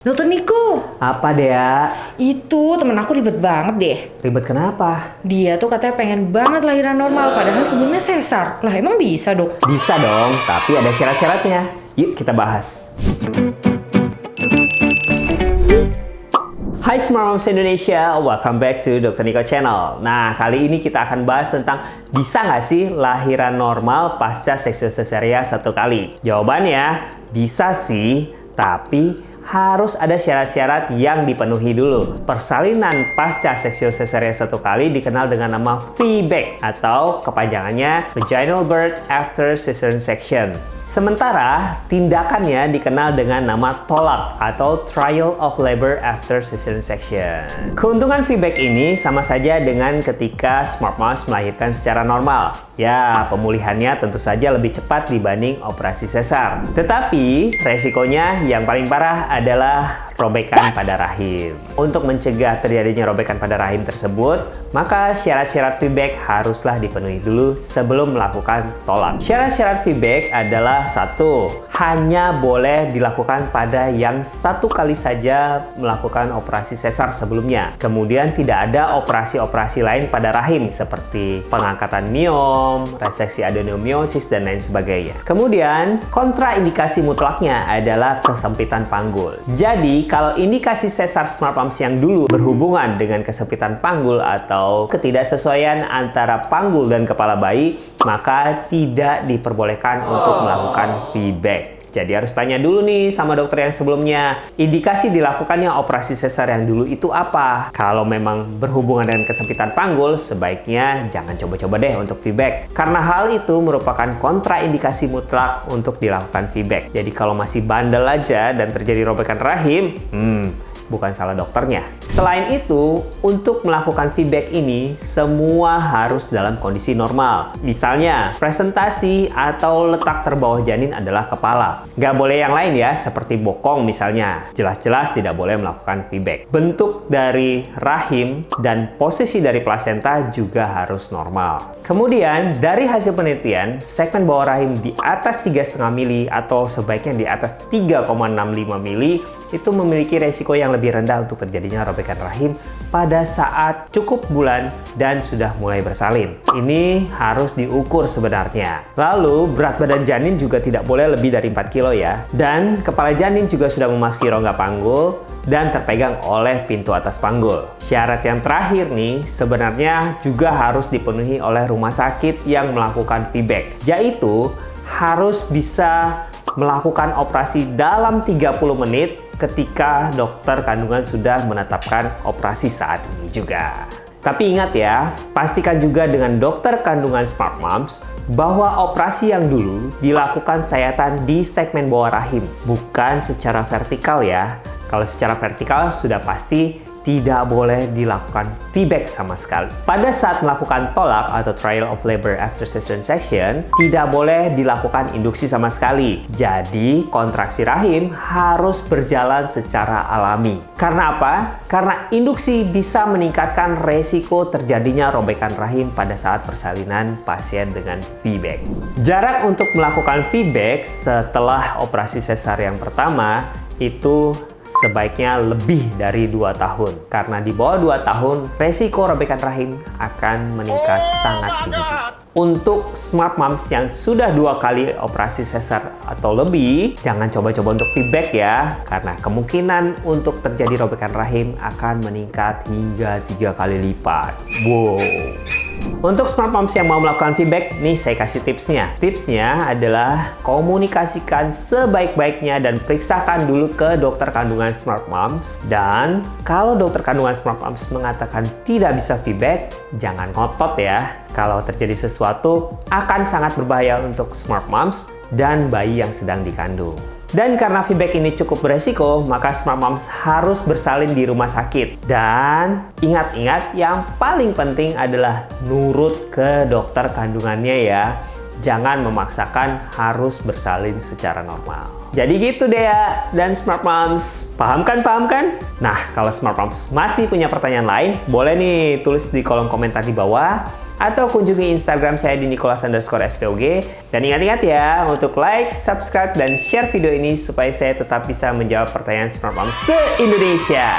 Dokter Niko, Apa Dea? itu temen aku ribet banget deh. Ribet kenapa? Dia tuh katanya pengen banget lahiran normal, padahal sebelumnya sesar. Lah emang bisa dok? Bisa dong, tapi ada syarat-syaratnya. Yuk kita bahas. Hai Smart Moms Indonesia, welcome back to Dr. Niko Channel. Nah, kali ini kita akan bahas tentang bisa nggak sih lahiran normal pasca seksio cesarea satu kali? Jawabannya, bisa sih, tapi harus ada syarat-syarat yang dipenuhi dulu. Persalinan pasca seksio cesarea satu kali dikenal dengan nama VBAC atau kepanjangannya Vaginal Birth After Cesarean Section. Sementara tindakannya dikenal dengan nama TOLAC atau Trial of Labor After Cesarean Section. Keuntungan VBAC ini sama saja dengan ketika Smart Moms melahirkan secara normal. Ya, pemulihannya tentu saja lebih cepat dibanding operasi sesar. Tetapi resikonya yang paling parah adalah robekan pada rahim. Untuk mencegah terjadinya robekan pada rahim tersebut, maka syarat-syarat VBAC haruslah dipenuhi dulu sebelum melakukan TOLAC. Syarat-syarat VBAC adalah satu, hanya boleh dilakukan pada yang satu kali saja melakukan operasi sesar sebelumnya. Kemudian tidak ada operasi-operasi lain pada rahim seperti pengangkatan miom, reseksi adenomiosis, dan lain sebagainya. Kemudian kontraindikasi mutlaknya adalah kesempitan panggul. Jadi kalau indikasi sesar Smart Moms yang dulu berhubungan dengan kesempitan panggul atau ketidaksesuaian antara panggul dan kepala bayi, maka tidak diperbolehkan untuk melakukan VBAC. Jadi harus tanya dulu nih sama dokter yang sebelumnya, indikasi dilakukannya operasi sesar yang dulu itu apa? Kalau memang berhubungan dengan kesempitan panggul, sebaiknya jangan coba-coba deh untuk VBAC. Karena hal itu merupakan kontraindikasi mutlak untuk dilakukan VBAC. Jadi kalau masih bandel aja dan terjadi robekan rahim, bukan salah dokternya. Selain itu, untuk melakukan VBAC ini, semua harus dalam kondisi normal. Misalnya, presentasi atau letak terbawah janin adalah kepala. Nggak boleh yang lain ya, seperti bokong misalnya. Jelas-jelas tidak boleh melakukan VBAC. Bentuk dari rahim dan posisi dari plasenta juga harus normal. Kemudian, dari hasil penelitian, segmen bawah rahim di atas 3,5 mili atau sebaiknya di atas 3,65 mili itu memiliki resiko yang lebih rendah untuk terjadinya robekan rahim pada saat cukup bulan dan sudah mulai bersalin. Ini harus diukur sebenarnya. Lalu, berat badan janin juga tidak boleh lebih dari 4 kilo ya. Dan kepala janin juga sudah memasuki rongga panggul dan terpegang oleh pintu atas panggul. Syarat yang terakhir nih sebenarnya juga harus dipenuhi oleh rumah sakit yang melakukan VBAC, yaitu harus bisa melakukan operasi dalam 30 menit ketika dokter kandungan sudah menetapkan operasi saat ini juga. Tapi ingat ya, pastikan juga dengan dokter kandungan Smart Moms bahwa operasi yang dulu dilakukan sayatan di segmen bawah rahim, bukan secara vertikal ya. Kalau secara vertikal sudah pasti tidak boleh dilakukan VBAC sama sekali. Pada saat melakukan TOLAC atau Trial of Labor After Cesarean Section, tidak boleh dilakukan induksi sama sekali. Jadi, kontraksi rahim harus berjalan secara alami. Karena apa? Karena induksi bisa meningkatkan resiko terjadinya robekan rahim pada saat persalinan pasien dengan VBAC. Jarak untuk melakukan VBAC setelah operasi sesar yang pertama itu sebaiknya lebih dari 2 tahun. Karena di bawah 2 tahun, resiko robekan rahim akan meningkat sangat tinggi. Untuk Smart Moms yang sudah 2 kali operasi sesar atau lebih, jangan coba-coba untuk VBAC ya. Karena kemungkinan untuk terjadi robekan rahim akan meningkat hingga 3 kali lipat. Wow. Untuk Smart Moms yang mau melakukan VBAC, nih saya kasih tipsnya. Tipsnya adalah komunikasikan sebaik-baiknya dan periksakan dulu ke dokter kandungan Smart Moms. Dan kalau dokter kandungan Smart Moms mengatakan tidak bisa VBAC, jangan ngotot ya. Kalau terjadi sesuatu, akan sangat berbahaya untuk Smart Moms dan bayi yang sedang dikandung. Dan karena VBAC ini cukup beresiko, maka Smart Moms harus bersalin di rumah sakit. Dan ingat-ingat, yang paling penting adalah nurut ke dokter kandungannya ya. Jangan memaksakan harus bersalin secara normal. Jadi gitu deh ya, dan Smart Moms. Paham kan? Paham kan? Nah, kalau Smart Moms masih punya pertanyaan lain, boleh nih tulis di kolom komentar di bawah. atau kunjungi Instagram saya di Nicholas_SPOG. Dan ingat-ingat ya, untuk like, subscribe, dan share video ini supaya saya tetap bisa menjawab pertanyaan Smart Mom se-Indonesia.